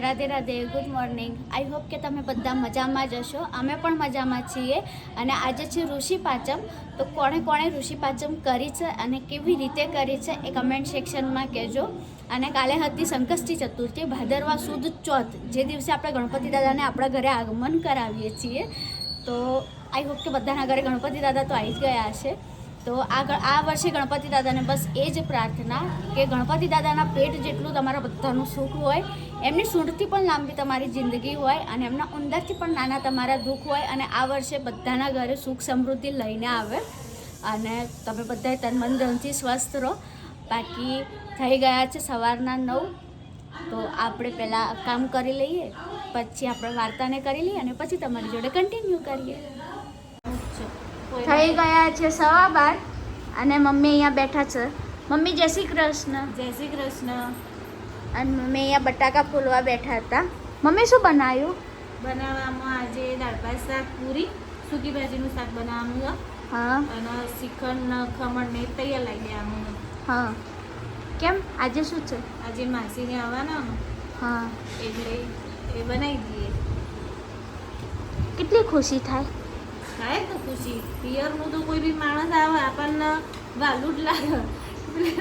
Radhe Radhe, good morning. I hope કે તમે બધા મજામાં જ હશો. અમે પણ મજામાં છીએ. અને આજે છે ઋષિ પાંચમ. તો કોણે કોણે ઋષિ પાંચમ કરી છે અને કેવી રીતે કરી છે એ કમેન્ટ સેક્શનમાં કહેજો. અને કાલે હતી સંકષ્ટી ચતુર્થી, ભાદરવા સુદ ચોથ, જે દિવસે આપણે ગણપતિ દાદાને આપણા ઘરે આગમન કરાવીએ છીએ. તો આઈ હોપ કે બધાના ઘરે ગણપતિ દાદા તો આવી જ ગયા હશે. તો આ વર્ષે ગણપતિ દાદાને બસ એ જ પ્રાર્થના કે ગણપતિ દાદાના પેટ જેટલું તમારા બધાનું સુખ હોય, એમની સૂંઢથી પણ લાંબી તમારી જિંદગી હોય અને એમના ઉંદરથી પણ નાના તમારા દુઃખ હોય. અને આ વર્ષે બધાના ઘરે સુખ સમૃદ્ધિ લઈને આવે અને તમે બધા તન મન ધનથી સ્વસ્થ રહો. બાકી થઈ ગયા છે સવારના 9. તો આપણે પહેલાં કામ કરી લઈએ, પછી આપણે વાર્તાને કરી લઈએ અને પછી તમારી જોડે કન્ટિન્યુ કરીએ. થઈ ગયા છે 12:15 અને મમ્મી અહીંયા બેઠા છે. મમ્મી જય શ્રી કૃષ્ણ. જય શ્રી કૃષ્ણ. અને મમ્મી અહીંયા બટાકા ફોલવા બેઠા હતા. મમ્મી શું બનાવ્યું? બનાવવામાં આજે દાળ ભાત શાક, પૂરી, સૂકી ભાજીનું શાક બનાવવાનું છે. હા. અને શ્રીખંડ ખમણ ને તૈયાર લઈ દેવાનું. હા. કેમ આજે શું છે? આજે માસીને આવવાના ને, હા, એટલે એ બનાવી દઈએ. કેટલી ખુશી થાય. થાય તો ખુશી. પિયરનું તો કોઈ બી માણસ આવે આપણને વાલું જ લાગે.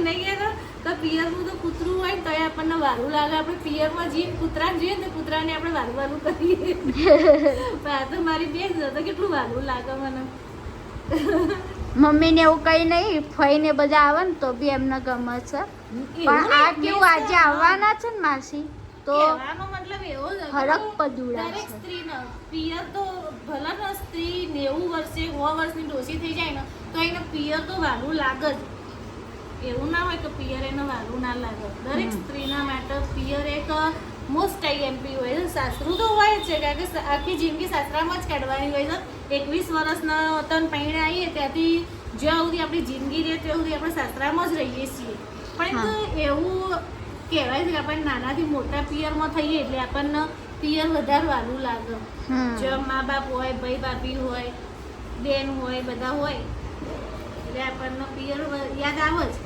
નહીં કહેતો તો પિયરનું તો કૂતરું હોય ને તો આપણને વાલું લાગે. આપણે પિયરમાં જઈએ કૂતરાને જોઈએ ને કૂતરાને આપણે વાલું વાલું કરીએ. પણ આ તો મારી બેન છે તો કેટલું વાલું લાગે મને. મમ્મીને એવું કઈ નહીં, ફઈને બધા આવે ને તો બી એમને ગમે છે. પણ આ કેવું આજે આવવાના છે ને માસી, તો કહેવાનો મતલબ એવો જ હરક પદુડા દરેક છે. સ્ત્રીને પિયર તો ભલે ને સ્ત્રી 90 વર્ષે 100 વર્ષની ડોસી થઈ જાય ને તો એને પિયર તો વાલું લાગે જ. એવું ના હોય કે પિયર એને વાલું ના લાગે. દરેક સ્ત્રીના માટે પિયર એક મોસ્ટ આઈએમપી હોય છે. સાસરું તો હોય જ છે, કારણ કે આખી જિંદગી સાસરામાં જ કાઢવાની હોય છે. 21 વર્ષના તન પૈણે આવીએ ત્યાંથી જ્યાં સુધી આપણી જિંદગી રહે ત્યાં સુધી આપણે સાસરામાં જ રહીએ છીએ. પણ એવું કહેવાય છે કે આપણે નાનાથી મોટા પિયરમાં થઈએ એટલે આપણને પિયર વધારે વાલું લાગે. જો મા બાપ હોય, ભાઈ ભાભી હોય, બેન હોય, બધા હોય એટલે આપણને પિયર યાદ આવે જ.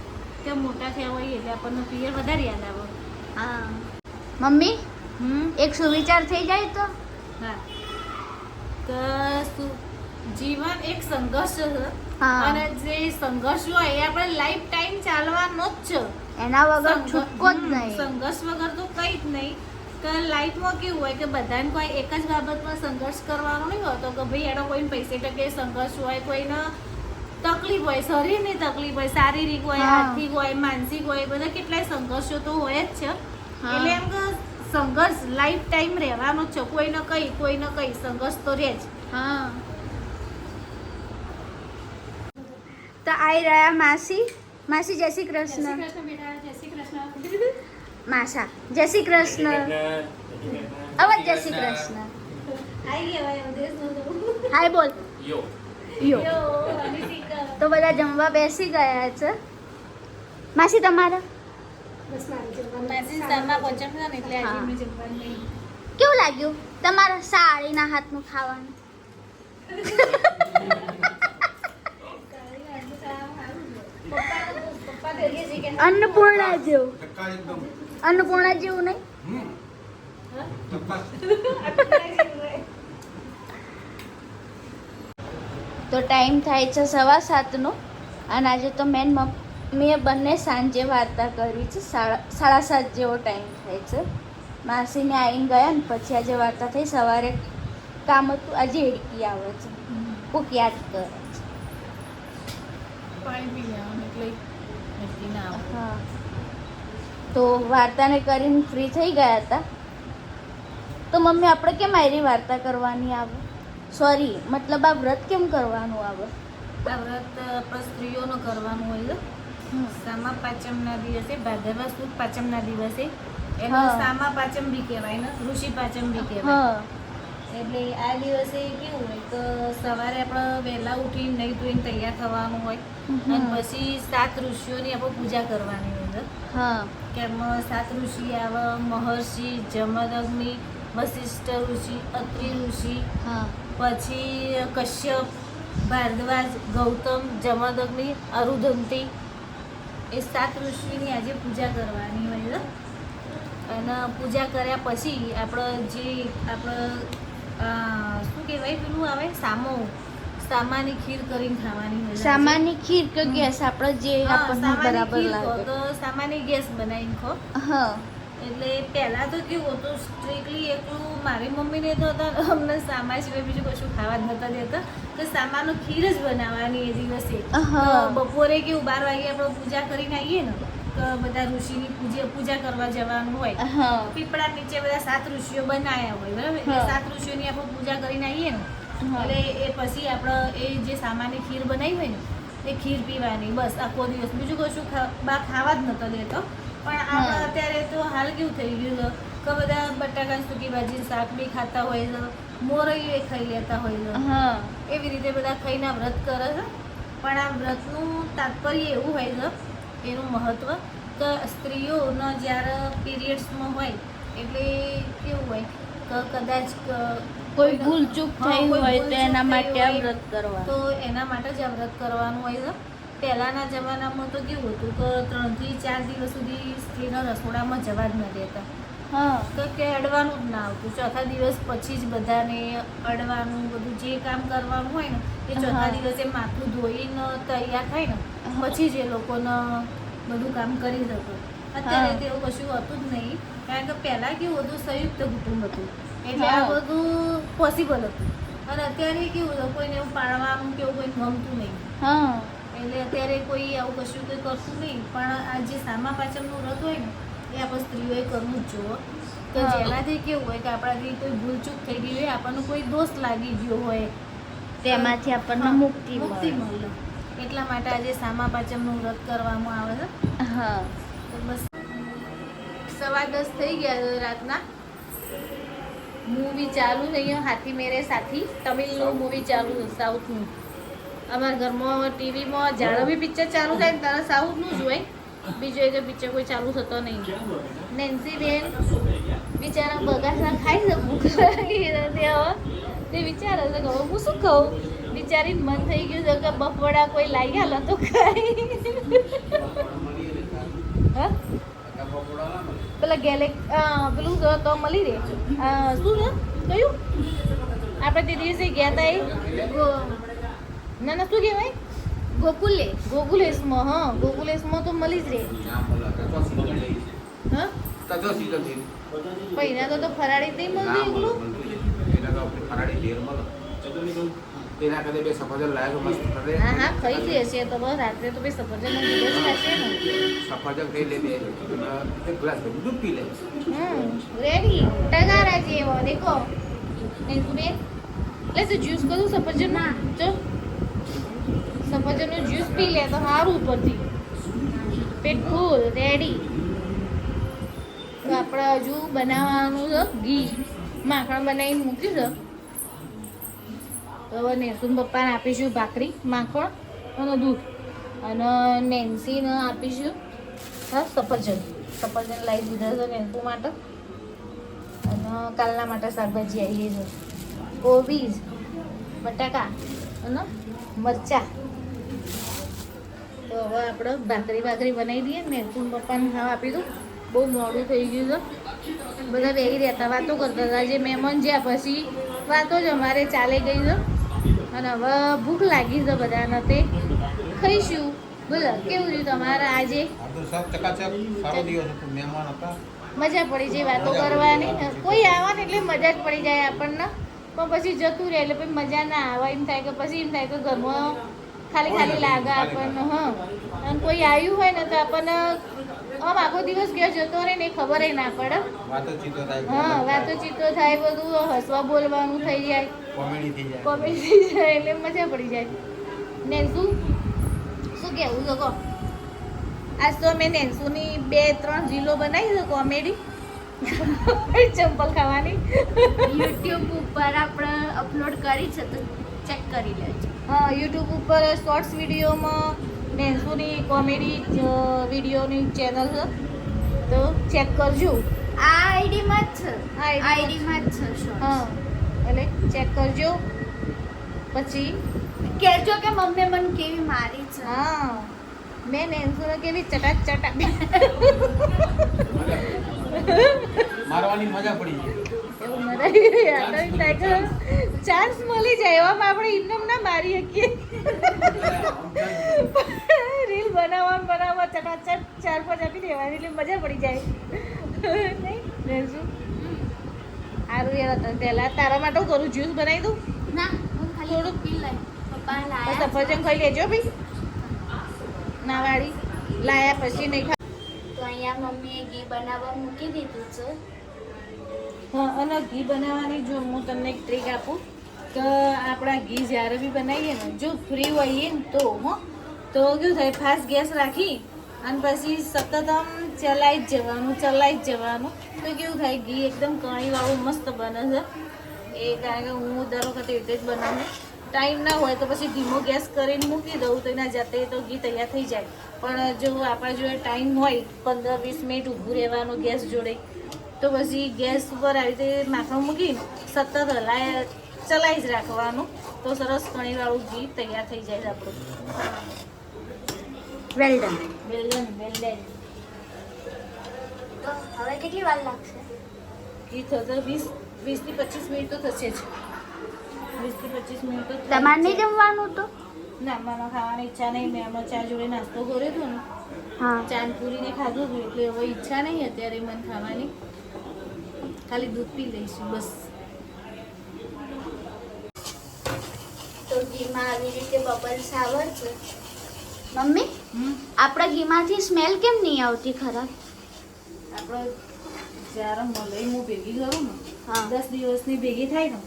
કે મોટા થયા હોય એટલે આપણને પિયર વધારે યાદ આવે. હા. મમ્મી એક સુવિચાર થઈ જાય તો હા, કે જીવન એક સંઘર્ષ છે. હા. અને જે સંઘર્ષ હોય એ આપણે લાઈફ ટાઈમ ચાલવાનો જ છે. એના વગર છૂટકો જ નહીં. સંઘર્ષ વગર તો કંઈ જ નહીં. કે લાઈફમાં કેવું હોય કે બધાને કોઈ એક જ બાબતમાં સંઘર્ષ કરવાનો નહીં હોતો. કે ભાઈ એનો કોઈને પૈસે ટકે સંઘર્ષ હોય, કોઈને તકલીફ હોય, શરીરની તકલીફ હોય, શારીરિક હોય, આર્થિક હોય, માનસિક હોય, બધા કેટલાય સંઘર્ષો તો હોય જ છે. એટલે એમ કે સંઘર્ષ લાઈફ ટાઈમ રહેવાનો જ છે. કોઈને કઈ સંઘર્ષ તો રહે જ. હા. તો આવી રહ્યા માસી. માસી જય શ્રી કૃષ્ણ. બેટા, જય શ્રી કૃષ્ણ. માસા જય શ્રી કૃષ્ણ. અવાજ જય શ્રી કૃષ્ણ. આઈ ગયા ભાઈ. હાય બોલ. યો યો. તો બધા જમવા બેસી ગયા છે. માસી તમારા કેવું લાગ્યું તમારા સાળીના હાથનું ખાવાનું? અન્નપૂર્ણા જેવું. અન્નપૂર્ણા જેવું નહીં. તો ટાઈમ થાય છે 7:15 અને આજે તો મેં બંને સાંજે વાર્તા કરી છે. 7:30 જેવો ટાઈમ થાય છે. માસીને આવીને ગયા ને પછી આજે વાર્તા થઈ. સવારે કામ હતું, આજે એડકી આવે છે, કોક યાદ કરે છે. પાણી પી લેવાનું એટલે નક્કી ના આવે. હા. તો વાર્તાને કરીને ફ્રી થઈ ગયા હતા. તો મમ્મી આપણે કેમ આયરી વાર્તા કરવાની આવે? સોરી, મતલબ આ વ્રત કેમ કરવાનું આવે? આ વ્રત આપણે સ્ત્રીઓનો કરવાનું હોય છે. સામા પાંચમના દિવસે, ભાદરવા સુદ પાંચમના દિવસે એનો હા. સામા પાંચમ બી કહેવાય ને, ઋષિ પાંચમ બી કહેવાય. હા. એટલે આ દિવસે કેવું હોય કે સવારે આપણે વહેલા ઉઠીને નહીં ધોઈને તૈયાર થવાનું હોય અને પછી 7 ઋષિઓની આપણે પૂજા કરવાની હોય છે. હા. કે એમાં 7 ઋષિ આવે: મહર્ષિ, જમદગ્નિ, વશિષ્ઠ ઋષિ, અત્રિ ઋષિ, હા. પછી કશ્યપ, ભારદ્વાજ, ગૌતમ, જમદગ્નિ, અરુધંતી, એ 7 ઋષિની આજે પૂજા કરવાની હોય છે. અને પૂજા કર્યા પછી આપણે શું કહેવાય પેલું આવે સામાની ખીર કરીને ખાવાની મજા આવે. સામાન્ય ખીર કે ગેસ આપણે જે હા, આપણને સામાની બરાબર ખીર કહો લાગે. તો સામાની ગેસ બનાવીને ખો. હા એટલે પહેલા તો કેવું હતું સ્ટ્રિક્ટલી એકલું મારી મમ્મીને તો હતા અમને સામા સિવાય બીજું કશું ખાવા જ નતા દેતા તો સામાનો ખીર જ બનાવવાની એ દિવસે. હા. તો બપોરે કેવું 12 વાગે આપણે પૂજા કરીને આવીએ ને તો બધા ઋષિની પૂજા કરવા જવાનું હોય. હા પીપળા નીચે બધા 7 ઋષિઓ બનાયા હોય બરાબર એટલે હા. 7 ઋષિઓની આપણે પૂજા કરીને આવીએ ને હા. એટલે એ પછી આપણે એ જે સામાની ખીર બનાવી હોય ને એ ખીર પીવાની બસ આખો દિવસ બીજું કશું ખાવા જ નતો દેતો. પણ આપણે હા. અત્યારે તો હાલ કેવું થઈ ગયું છે કે બધા બટાકાની સૂકી ભાજી શાક બી ખાતા હોય છે, મોરૈયું એ ખાઈ લેતા હોય છે. હા એવી રીતે બધા ખાઈને આ વ્રત કરે છે. પણ આ વ્રતનું તાત્પર્ય એવું હોય છે, એનું મહત્વ કે સ્ત્રીઓનો જ્યારે પીરિયડ્સમાં હોય એટલે કેવું હોય કે કદાચ કોઈ ભૂલચૂક હા, થઈ કોઈ હોય તો ભૂલચૂક એના થઈ માટે આ હોય વ્રત કરવા. તો એના માટે જ આ વ્રત કરવાનું હોય છે. પહેલાંના જમાનામાં તો કેવું હતું કે 3 થી 4 દિવસ સુધી સ્ત્રીના રસોડામાં જવા જ ન દેતા. હા તો કે અડવાનું જ ના આવતું. ચોથા દિવસ પછી જ બધાને અડવાનું બધું જે કામ કરવાનું હોય ને એ ચોથા હા. દિવસે માથું ધોઈને તૈયાર થાય ને પછી જ એ લોકોને બધું કામ કરી શકો. અત્યારે હા. તો એવું કશું હતું જ નહીં કારણ કે પહેલાં કેવું હતું સંયુક્ત કુટુંબ હતું એટલે આ હા. બધું પોસિબલ હતું. અને અત્યારે કેવું હતું કોઈને એવું પાળવાનું કે એવું કોઈ ગમતું નહીં હા એટલે અત્યારે કોઈ આવું કશું કંઈ કરતું નહીં. પણ આ જે સામા પાચમનું વ્રત હોય ને એ આપણે સ્ત્રીઓએ કરવું જ જોઈએ કે હા. જેનાથી કેવું હોય કે આપણાથી કોઈ ભૂલચૂક થઈ ગઈ હોય આપણને કોઈ દોષ લાગી ગયો હોય તેમાંથી આપણને હા, મુક્તિ મળે. મળે. એટલા માટે આજે સામા પાચમનું વ્રત કરવામાં આવે છે. હા તો બસ 10:15 થઈ ગયા છે રાતના. મૂવી ચાલુ છે અહીંયા હાથી મેરે સાથી તમિલનું મૂવી ચાલુ છે સાઉથનું. અમારા ઘરમાં ટીવીમાં જ્યારે બી પિક્ચર ચાલુ થાય ને ત્યારે સાઉથનું જ હોય. બીજું એક પિક્ચર કોઈ ચાલુ થતો નહીં. નેન્સી બેન બિચારા બગાસા ખાઈ છે ભૂખ લાગી નથી હવે તે વિચારે છે કે હવે હું શું ખાઉં. બિચારી મન થઈ ગયું છે કે બફોડા કોઈ લાવી હાલો તો ખાઈ. હા પેલા પેલું તો મળી રહે. શું છે કયું આપણે તે દિવસે ગયા હતા એ ના શું કહેવાય ગોકુલેશમાં. હા ગોકુલેશમાં તો મળી જ રહે. હા પણ એના તો ફરાળી નહીં મળતું એકલું. હા હા ખાઈ જ હશે તો બસ રાત્રે તો ભાઈ સફરજન દિવસ ખાશે ને. રેડી ટગારા જેવો દેખો બેન લે જ્યુસ કરું સફરજન ના જો સફરજનનું જ્યુસ પી લે તો સારું ઉપરથી પેટ ફૂલ રેડી. તો આપણે હજુ બનાવવાનું છે ઘી માખણ બનાવીને મૂક્યું છે. તો હવે નેસુન પપ્પાને આપીશું ભાખરી માખણ અને દૂધ અને નેન્સીને આપીશું હા સફરજન લાવી દીધા છે નેન્સુ માટે. અને કાલના માટે શાકભાજી આવી છે કોબીજ બટાકા અને મરચાં. તો હવે આપણે ભાખરી બનાવી દઈએ નેન્સુન પપ્પાને ખાવા આપી દઉં. બહુ મોડું થઈ ગયું છે. બધા બેસી રહેતા વાતો કરતા હતા. જે મહેમાન જ્યાં પછી વાતો જ અમારે ચાલી ગઈ છે. અને હવે ભૂખ લાગી છે બધાને તે ખાઈશું. બોલો કેવું રહ્યું તમારે આજે? મજા પડી જાય વાતો કરવાની. કોઈ આવે ને એટલે મજા જ પડી જાય આપણને. પણ પછી જતું રહે એટલે પછી મજા ના આવે. એમ થાય કે પછી એમ થાય કે ઘરમાં ખાલી લાગે આપણને. હા અને કોઈ આવ્યું હોય ને તો આપણને આમ આખો દિવસ ગયો જતો રહે ને એ ખબર ના પડે. હા વાતોચીતો થાય બધું હસવા બોલવાનું થઈ જાય કોમેડી થઈ જાય એટલે મજા પડી જાય. નેન્સુ શું કહેવું છે કહો? આજ તો મેં નેન્સુની 2-3 રીલો બનાવી છે કોમેડી ચંપલ ખાવાની. યુટ્યુબ ઉપર આપણે અપલોડ કરી છે તો ચેક કરી લેજો. હા યુટ્યુબ ઉપર શોર્ટ્સ વિડીયોમાં નેન્સુની કોમેડી વિડીયોની ચેનલ છે તો ચેક કરજો. આ આઈડીમાં જ છે. આ આઈડીમાં જ છે shorts. હા એટલે ચેક કરજો. પછી કહેજો કે મમ્મી મને કેવી મારી છે. હા મેં નેન્સુને કેવી ચટાક મારવાની મજા પડી જાય. એવું મરાય ચાન્સ મળી જાય એવામાં આપણે ઇન્કમ ના મારી શકીએ રીલ બનાવવા ચટાચટ 4-5 આપી દેવાની એટલે મજા પડી જાય નહીં રેન્સુ સારું યાર પહેલા તારા માટે હું કરું જ્યુસ બનાવી દઉં ના હું ખાલી થોડુંક પી લઈ પપ્પા તો લાયા સફરજન ખાઈ લેજો ભાઈ ના વાળી લાયા પછી નહીં ખા તો અહીંયા મમ્મીએ ઘી બનાવવા મૂકી દીધું છે હા અને ઘી બનાવવાની જો હું તમને એક ટ્રીક આપું તો આપણા ઘી જ્યારે બી બનાવીએ ને જો ફ્રી હોઈએ ને તો તો કેવું થાય ફાસ્ટ ગેસ રાખી અને પછી સતત આમ ચલાવી જ જવાનું તો કેવું થાય ઘી એકદમ કણીવાળું મસ્ત બને છે એ કારણ કે હું દર વખતે એવી રીતે જ બનાવું ટાઈમ ના હોય તો પછી ધીમો ગેસ કરીને મૂકી દઉં તો એના જાતે તો ઘી તૈયાર થઈ જાય પણ જો આપણા જોડે ટાઈમ હોય 15-20 મિનિટ ઊભું રહેવાનું ગેસ જોડે તો પછી ગેસ ઉપર આવી રીતે માખણ મૂકીને સતત ચલાવી જ રાખવાનું તો સરસ કણીવાળું ઘી તૈયાર થઈ જાય આપણું વેલ ડન વેલ ડન તો હવે કેટલી વાર લાગશે ઘી થશે 20 થી 25 મિનિટ તો થશે જ 20 થી 25 મિનિટ તો તમારે નહીં જમવાનું તો ના મને ખાવાની ઈચ્છા નહીં મેં હમણાં ચા જોડે નાસ્તો કર્યો હતો ને હા ચાંદ પૂરીને ખાધું હતું એટલે હવે ઈચ્છા નહીં અત્યારે મને ખાવાની ખાલી દૂધ પી લઈશું બસ તો ઘીમાં આવી રીતે બબલ્સ આવે છે મમ્મી આપણા ઘીમાંથી સ્મેલ કેમ નહીં આવતી ખરાબ આપણે જ્યારે મલાઈ હું ભેગી કરું ને હા 10 દિવસની ભેગી થાય ને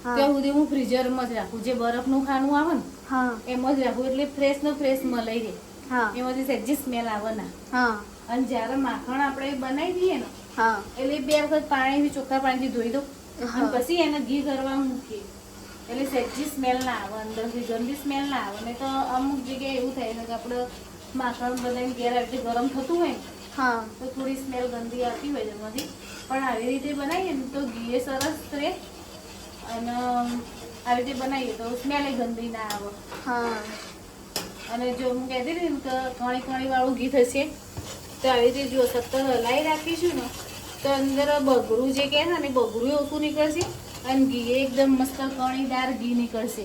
હા ત્યાં સુધી હું ફ્રીઝરમાં જ રાખું જે બરફનું ખાનું આવે ને હા એમ જ રાખું એટલે ફ્રેશ નો ફ્રેશ મલાઈ રહે હા એમાંથી સહેજી સ્મેલ આવે ના હા અને જ્યારે માખણ આપણે બનાવી દઈએ ને હા એટલે 2 વખત પાણીથી ચોખ્ખા પાણીથી ધોઈ દઉં અને પછી એને ઘી કરવા મૂકીએ એટલે સહેજી સ્મેલ ના આવે અંદરથી ગંદી સ્મેલ ના આવે ને તો અમુક જગ્યાએ એવું થાય ને કે આપણે માખણ બનાવીને ઘેર આવી રીતે ગરમ થતું હોય ને હા તો થોડી સ્મેલ ગંદી આવતી હોય એમાંથી પણ આવી રીતે બનાવીએ ને તો ઘી સરસ રહે અને આવી રીતે બનાવીએ તો સ્મેલ ગંદી ના આવે હા અને જો હું કહેતી હતી ને કે કણી વાળું ઘી થશે તો આવી રીતે જો સતત હલાવી રાખીશું ને તો અંદર બગડું જે કહે છે ને બગડું ઓછું નીકળશે અને ઘી એકદમ મસ્ત કણીદાર ઘી નીકળશે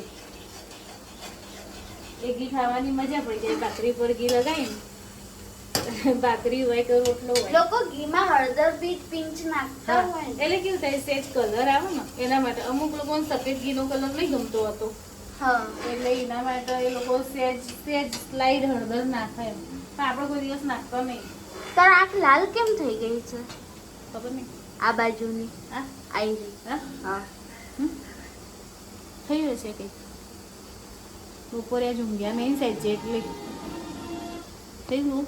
એ ઘી ખાવાની મજા પડી જાય ભાખરી પર ઘી લગાવીને ભાખરી હોય કે રોટલો હોય લોકો ઘીમાં હળદર બી પિંચ નાખતા હોય ને. એટલે કેવું થાય સેજ કલર આવે ને એના માટે અમુક લોકોને સફેદ ઘીનો કલર નહીં ગમતો હતો હા એટલે એના માટે એ લોકો સેજ સ્લાઈડ હળદર નાખે એમ પણ આપણે કોઈ દિવસ નાખતો નહીં તાર આંખ લાલ કેમ થઈ ગઈ છે ખબર નહીં આ બાજુની હા આઈ હા હા થયું હશે કંઈક બપોરે આજ ઊંઘ્યા નહીં સાઈડ છે એટલે થયું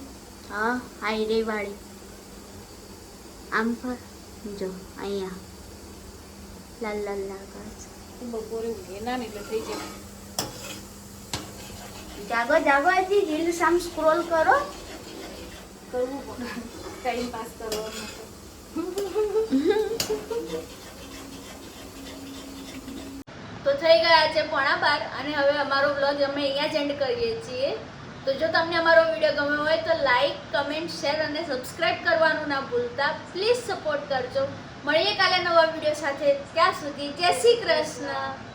હા આઈ રે વાળી આમ પર જો અહીંયા લાલ લાલ લાલ કરે છે બપોરે ઊંઘે ના ને એટલે થઈ જાય જાગો જાગો હજી રીલ્સ આમ સ્ક્રોલ કરો કરવું પડે ટાઈમ પાસ કરવાનો તો થઈ ગયા છે 11:30 અને હવે અમારો વ્લોગ અમે અહીંયા જ એન્ડ કરીએ છીએ તો જો તમને અમારો વિડીયો ગમ્યો હોય તો લાઈક કમેન્ટ શેર અને સબસ્ક્રાઇબ કરવાનું ના ભૂલતા પ્લીઝ સપોર્ટ કરજો મળીએ કાલે નવા વિડીયો સાથે ત્યાં સુધી જય શ્રી કૃષ્ણ